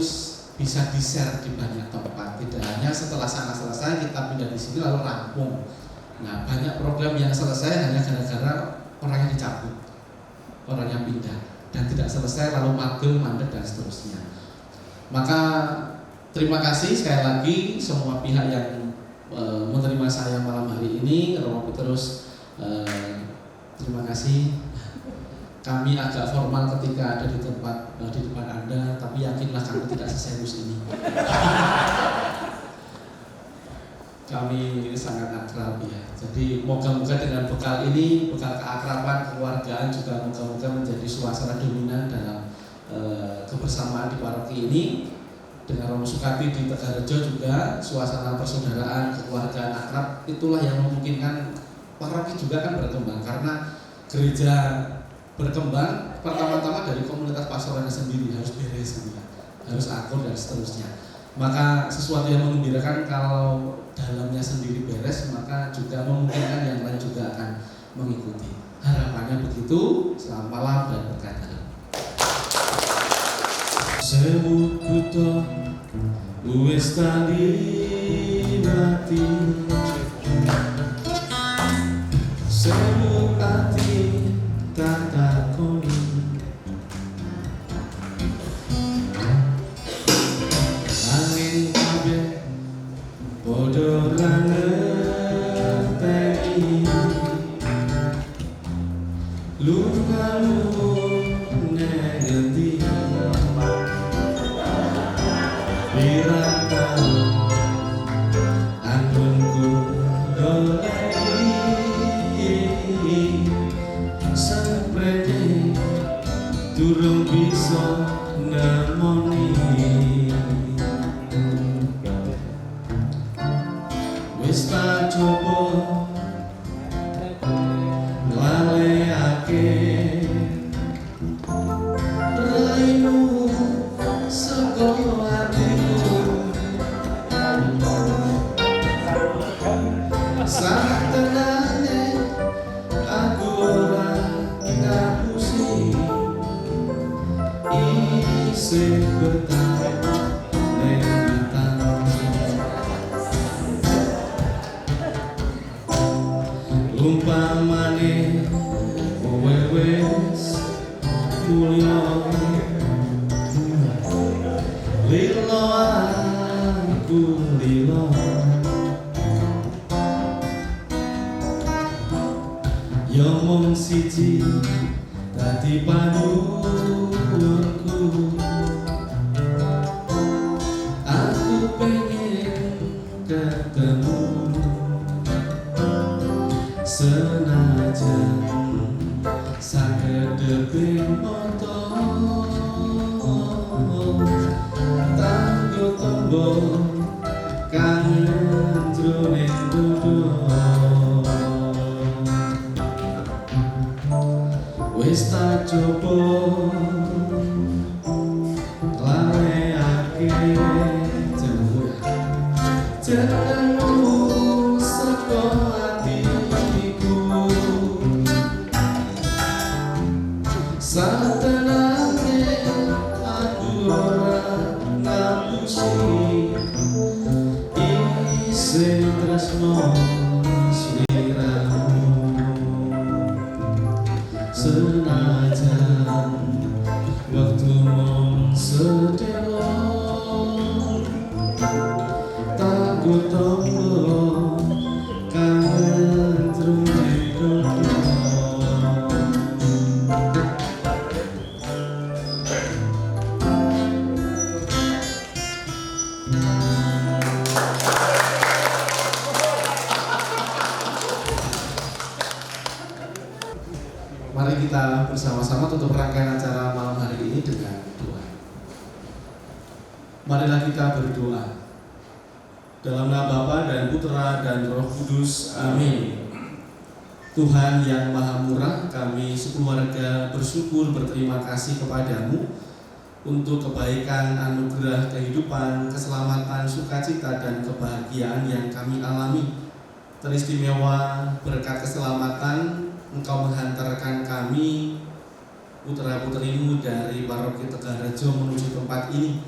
bisa di-share di banyak tempat. Tidak hanya setelah sana selesai kita pindah di sini lalu rampung. Nah, banyak program yang selesai hanya gara-gara orang yang dicabut, orang yang pindah, dan tidak selesai lalu magel, mandek dan seterusnya. Maka terima kasih sekali lagi semua pihak yang menerima saya malam hari ini. Romo Petrus, terima kasih. Kami agak formal ketika ada di tempat di depan Anda, tapi yakinlah kami tidak seserius ini. Kami sangat akrab ya. Jadi moga-moga dengan bekal ini, bekal keakraban, kekeluargaan juga moga-moga menjadi suasana dominan dalam kebersamaan di paroki ini. Dengan Romo Sukati di Tegarejo juga suasana persaudaraan, kekeluargaan akrab, itulah yang memungkinkan paroki juga kan berkembang, karena gereja berkembang pertama-tama dari komunitas pastoralnya sendiri harus beres gitu, harus akur dan seterusnya. Maka sesuatu yang menggembirakan kalau dalamnya sendiri beres, maka juga memungkinkan yang lain juga akan mengikuti. Harapannya begitu. Selamat malam dan berkah dalam. Sebut kuto wis tali mati, sebut ati tak koni, angin kabeh podo ra ngerteni, lunga-lunga nang ngendi pirang taun anggonku goleki samprene durung bisa nemoni, wis tak coba nglalekake raimu saka atiku, sak tenane aku ora ngapusi, isih bertahan ning tangi, umpamane kowe wis mulya lilo aku lilo. Yomong siji dadi panuwunku. Aku pengen ketemu senajan sakedeping mata tanggo tombo kangen jroning dodo. Wis tak coba laleake jenengmu saka atiku. Satenane aku ora ngapusi isih tresno sliramu. Senajan waktu mung sedelok takut tombo kangen jroning dodo. Mari kita bersama-sama tutup rangkaian acara malam hari ini dengan doa. Marilah kita berdoa. Dalam nama Bapa dan Putra dan Roh Kudus. Amin. Tuhan yang Maha Murah, kami sekeluarga bersyukur berterima kasih kepadamu untuk kebaikan, anugerah, kehidupan, keselamatan, sukacita, dan kebahagiaan yang kami alami. Teristimewa berkat keselamatan Engkau menghantarkan kami putra-putrimu dari Paroki Tegalrejo menuju tempat ini.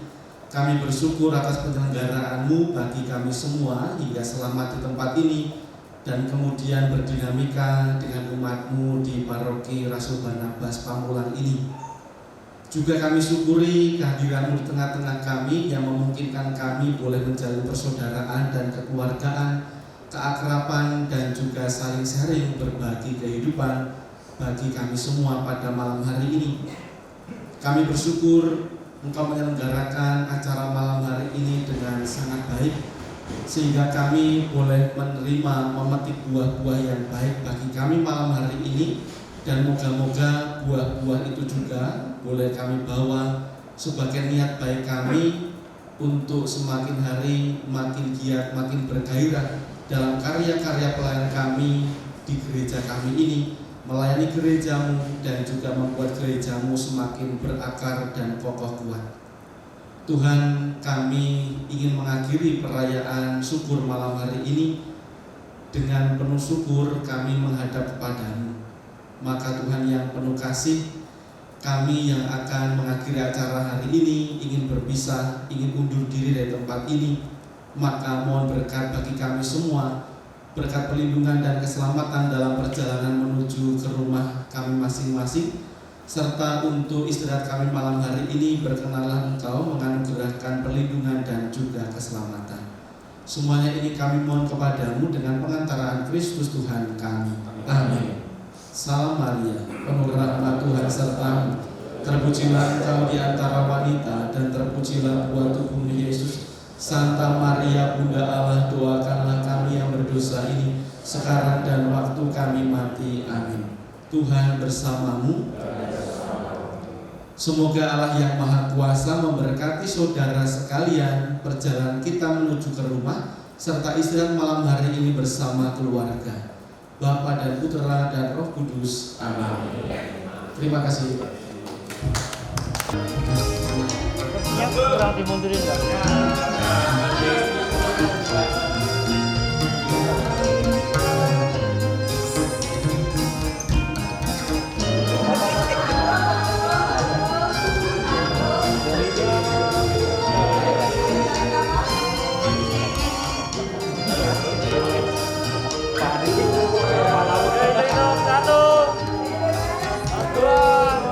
Kami bersyukur atas penyelenggaraanmu bagi kami semua hingga selamat di tempat ini dan kemudian berdinamika dengan umatmu di Paroki Rasul Barnabas Pamulang ini. Juga kami syukuri kehadiranmu di tengah-tengah kami yang memungkinkan kami boleh menjalin persaudaraan dan kekeluargaan, keakraban, dan juga saling sharing berbagi kehidupan bagi kami semua pada malam hari ini. Kami bersyukur Engkau menyelenggarakan acara malam hari ini dengan sangat baik sehingga kami boleh menerima memetik buah-buah yang baik bagi kami malam hari ini, dan moga-moga buah-buah itu juga boleh kami bawa sebagai niat baik kami untuk semakin hari makin giat, makin bergairah dalam karya-karya pelayanan kami di gereja kami ini, melayani gerejamu dan juga membuat gerejamu semakin berakar dan kokoh kuat. Tuhan, kami ingin mengakhiri perayaan syukur malam hari ini dengan penuh syukur kami menghadap kepadamu. Maka Tuhan yang penuh kasih, kami yang akan mengakhiri acara hari ini ingin berpisah, ingin undur diri dari tempat ini. Maka mohon berkat bagi kami semua, berkat perlindungan dan keselamatan dalam perjalanan menuju ke rumah kami masing-masing, serta untuk istirahat kami malam hari ini berkenanlah Engkau menganugerahkan perlindungan dan juga keselamatan. Semuanya ini kami mohon kepadamu dengan pengantaraan Kristus Tuhan kami. Amin. Salam Maria, penuh rahmat Tuhan sertamu, terpujilah Engkau di antara wanita dan terpujilah buah tubuhmu Yesus. Santa Maria Bunda Allah, doakanlah kami yang berdosa ini sekarang dan waktu kami mati. Amin. Tuhan bersamamu. Semoga Allah yang Maha Kuasa memberkati saudara sekalian perjalanan kita menuju ke rumah serta istirahat malam hari ini bersama keluarga. Bapa dan Putra dan Roh Kudus. Amin. Terima kasih. Kurang dimundurin enggak?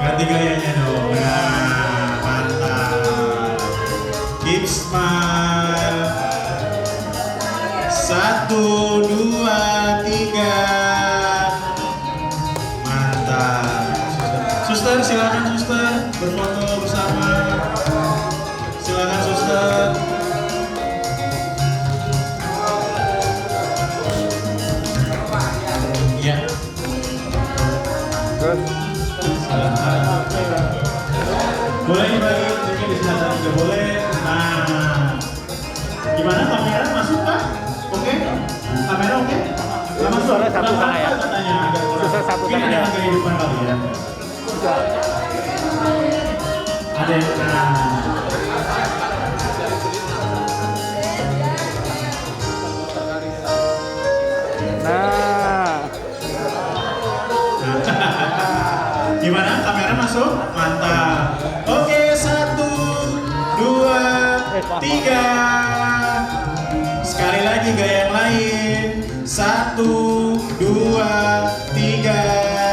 Ganti gayanya dong. Nah, mantap. Keep smile. Suster, silakan suster berfoto bersama. Silakan suster. Ya. Boleh dibagi, mungkin di sebelah sana juga boleh. Nah, gimana kamera masuk kah? Oke, kamera oke? Nggak masuk. Suara satu Nggak sana ya? apa-apa katanya agak kurang. Suara satu Mungkin sana ada ya? yang kehidupan kali ya. Ada yang Nah, gimana? Kamera masuk? Mantap. Oke, 1, 2, 3. Sekali lagi gaya yang lain. 1, 2, 3.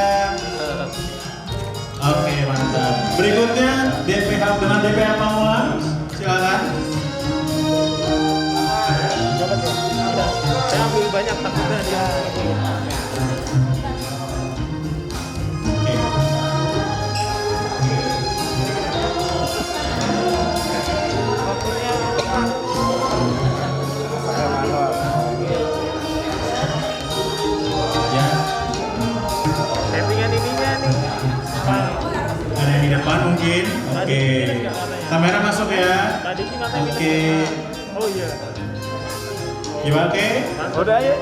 Oke, mantap. Berikutnya DPH dengan DPH Pamulang. Silakan. saya ambil banyak takutnya dia. Oke. Ya. Settingan ininya nih. Ada yang di depan mungkin. Oke. Kamera masuk ya. Tadi sih katanya Oke. Oh iya. Gimana oke? Udah ya.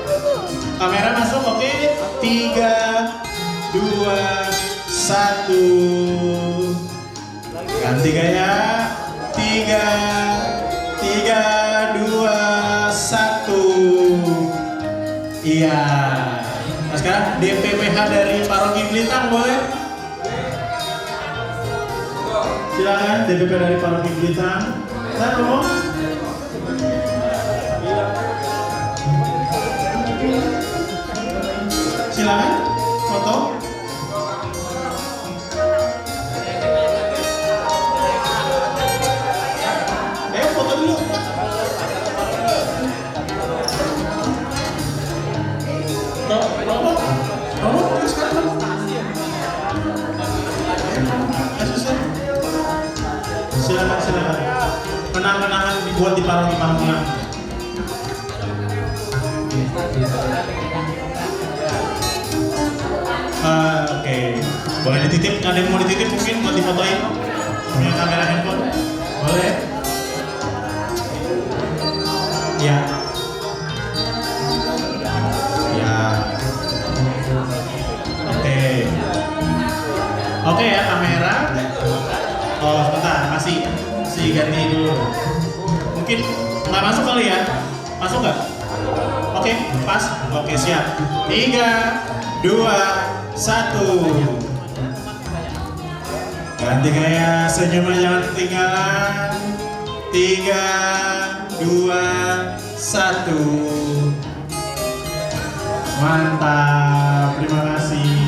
Kamera masuk oke. 3, 2, 1. Ganti gaya. 3, 2, 1. Iya. Nah sekarang DPPH dari Paroki Blitang boleh? Silakan DPP dari Paroki Blitang. Satu. Silakan foto. Foto dulu. Silakan. Kenang-kenangan dibuat di Paroki Pamulang. Oke, boleh dititip. Ada yang mau dititip mungkin buat difotoin? Punya kamera handphone? Boleh? Ya. Ya. Oke ya kamera. Oh sebentar, masih ganti dulu. Mungkin nggak masuk kali ya? Masuk nggak? Oke, pas. Oke siap. 3, 2, 1. Ganti gaya, senyumnya jangan ketinggalan. 3, 2, 1. Mantap, terima kasih.